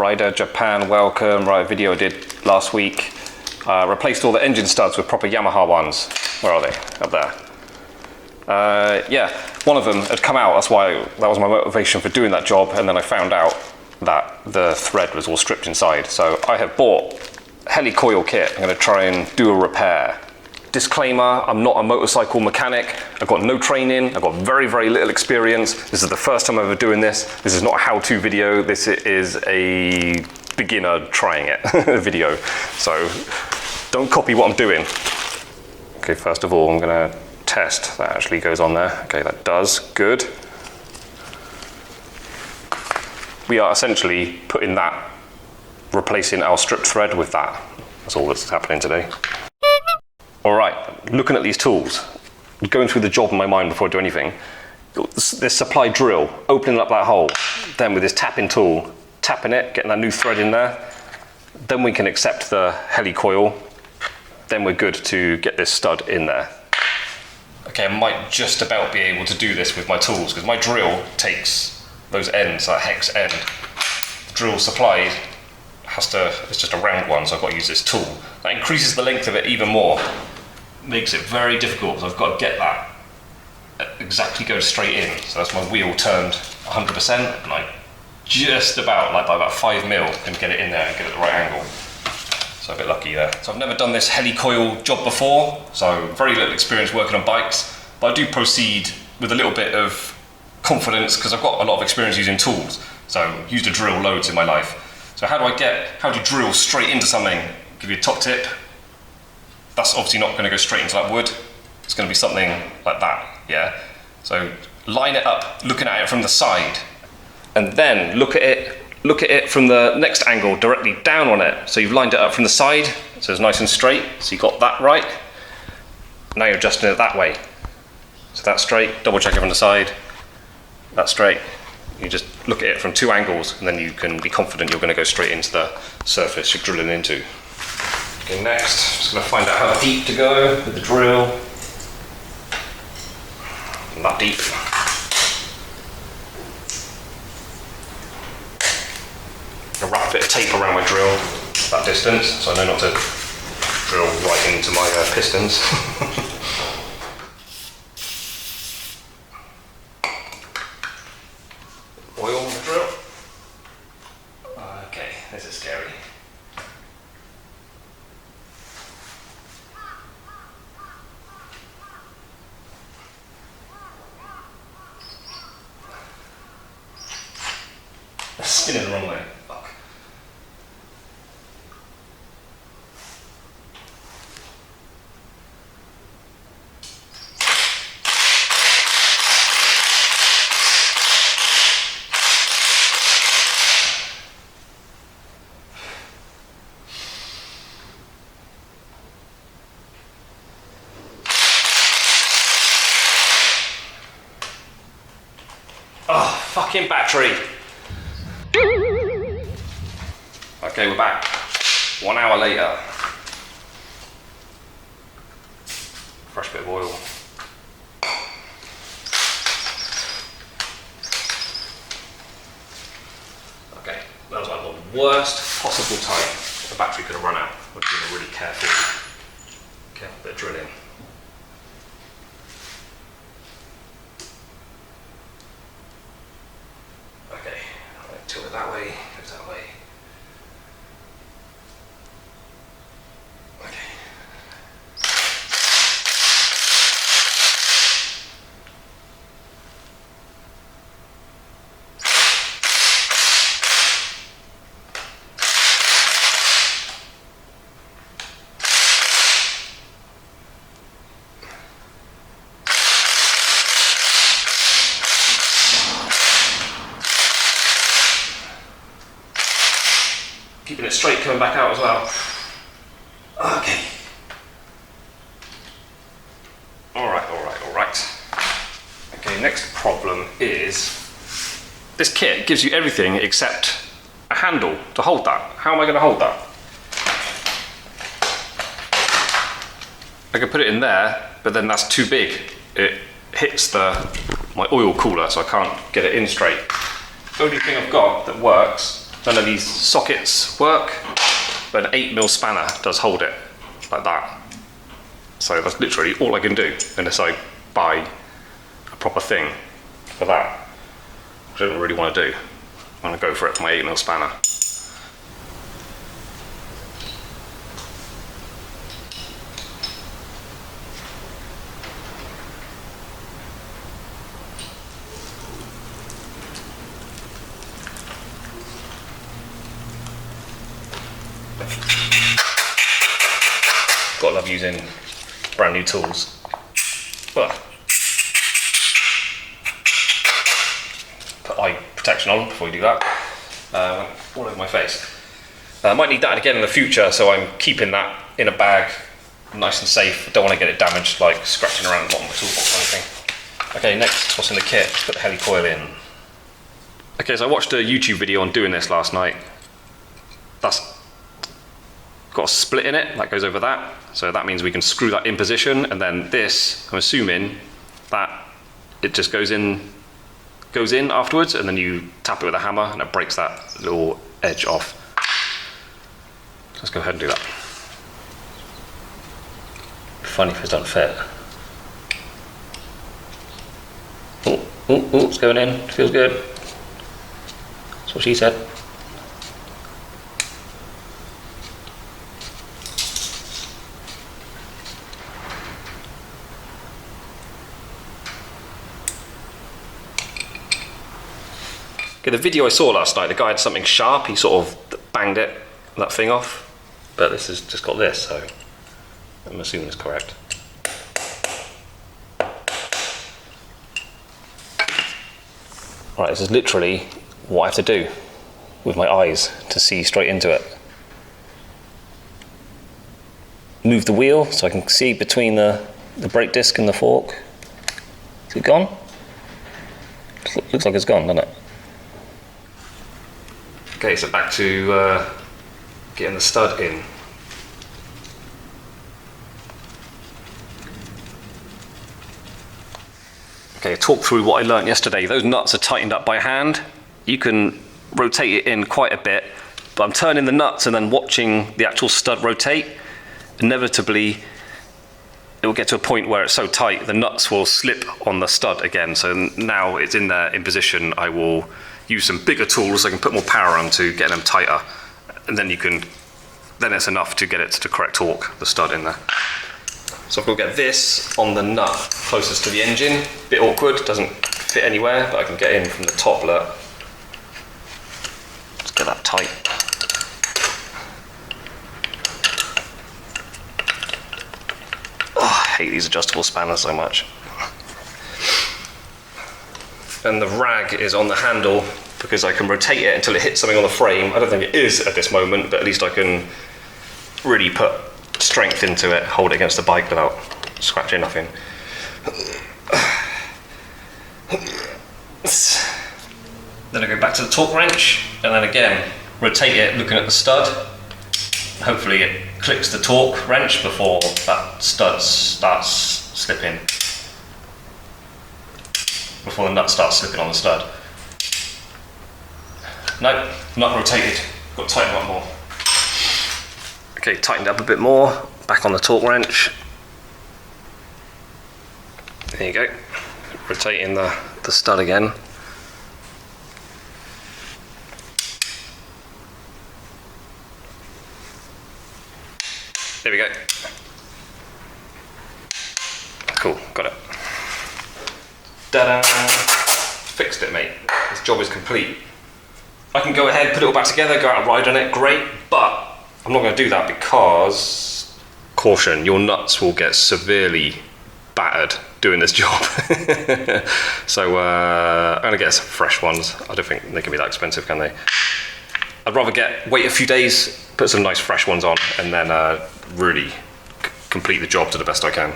Rider Japan, welcome. Right, video I did last week. Replaced all the engine studs with proper Yamaha ones. Where are they? Up there. Yeah, one of them had come out, that was my motivation for doing that job, and then I found out that the thread was all stripped inside. So I have bought Helicoil kit. I'm going to try and do a repair. Disclaimer, I'm not a motorcycle mechanic. I've got no training. I've got very, very little experience. This is the first time I'm ever doing this. This is not a how-to video. This is a beginner trying it video. So don't copy what I'm doing. Okay, first of all, I'm going to test that actually goes on there. Okay, that does. Good. We are essentially replacing our stripped thread with that. That's all that's happening today. All right, looking at these tools, going through the job in my mind before I do anything. This supply drill, opening up that hole, then with this tapping tool, tapping it, getting that new thread in there. Then we can accept the helicoil. Then we're good to get this stud in there. Okay, I might just about be able to do this with my tools because my drill takes those ends, that hex end. The drill supplied it's just a round one, so I've got to use this tool. That increases the length of it even more. Makes it very difficult because I've got to get that exactly go straight in. So that's my wheel turned 100%, and I just about, like by about 5 mil, can get it in there and get it at the right angle. So a bit lucky there. So I've never done this helicoil job before, so very little experience working on bikes, but I do proceed with a little bit of confidence because I've got a lot of experience using tools. So used a drill loads in my life. So how do you drill straight into something? Give you a top tip. That's obviously not going to go straight into that wood. It's going to be something like that, yeah? So line it up, looking at it from the side, and then look at it from the next angle, directly down on it. So you've lined it up from the side, so it's nice and straight, so you got that right. Now you're adjusting it that way. So that's straight, double check it from the side, that's straight. You just look at it from 2 angles, and then you can be confident you're going to go straight into the surface you're drilling into. Okay, next, just going to find out how deep to go with the drill. Not deep. I'll wrap a bit of tape around my drill, that distance, so I know not to drill right into my pistons. Oil on the drill. Okay, this is scary. Spinning the wrong way. Fuck. Oh, fucking battery. Okay, we're back. 1 hour later. Fresh bit of oil. Okay, that was like the worst possible time the battery could have run out. Would have been a really careful bit of drilling. Okay, right, tilt it that way, goes that way. Keeping it straight coming back out as well. Okay. Alright. Okay, next problem is this kit gives you everything except a handle to hold that. How am I going to hold that? I can put it in there, but then that's too big. It hits my oil cooler, so I can't get it in straight. The only thing I've got that works None of these sockets work, but an 8mm spanner does hold it like that. So that's literally all I can do unless I buy a proper thing for that, which I don't really want to do. I'm going to go for it for my 8mm spanner. Gotta love using brand new tools. Well, put eye protection on before you do that. All over my face. I might need that again in the future, so I'm keeping that in a bag, nice and safe. Don't want to get it damaged, like scratching around the bottom of the toolbox or anything. Okay, next, what's in the kit? Let's put the helicoil in. Okay, so I watched a YouTube video on doing this last night. That's got a split in it that goes over that, so that means we can screw that in position, and then this, I'm assuming that it just goes in afterwards, and then you tap it with a hammer and it breaks that little edge off. So let's go ahead and do that. Funny if it doesn't fit. Oh, it's going in, feels good. That's what she said. Okay, the video I saw last night, the guy had something sharp, he sort of banged that thing off, but this has just got this, so I'm assuming it's correct. Right, this is literally what I have to do with my eyes to see straight into it. Move the wheel so I can see between the brake disc and the fork. Is it gone? Looks like it's gone, doesn't it? Okay, so back to getting the stud in. Okay, talk through what I learned yesterday. Those nuts are tightened up by hand. You can rotate it in quite a bit, but I'm turning the nuts and then watching the actual stud rotate. Inevitably, it will get to a point where it's so tight, the nuts will slip on the stud again. So now it's in there in position, I will use some bigger tools so I can put more power on to get them tighter, and then it's enough to get it to the correct torque, the stud in there. So I've got to get this on the nut closest to the engine. Bit awkward, doesn't fit anywhere, but I can get in from the top look. Let's get that tight. Oh, I hate these adjustable spanners so much. And the rag is on the handle because I can rotate it until it hits something on the frame. I don't think it is at this moment, but at least I can really put strength into it, hold it against the bike without scratching nothing. Then I go back to the torque wrench, and then again, rotate it looking at the stud. Hopefully it clicks the torque wrench before that stud starts slipping. Before the nut starts slipping on the stud. No, not rotated. Got to tighten up more. Okay, tightened up a bit more. Back on the torque wrench. There you go. Rotating the stud again. There we go. Cool, got it. Ta-da! Fixed it, mate. This job is complete. I can go ahead, put it all back together, go out and ride on it, great, but I'm not going to do that because, caution, your nuts will get severely battered doing this job. So I'm going to get some fresh ones. I don't think they can be that expensive, can they? I'd rather wait a few days, put some nice fresh ones on, and then really complete the job to the best I can.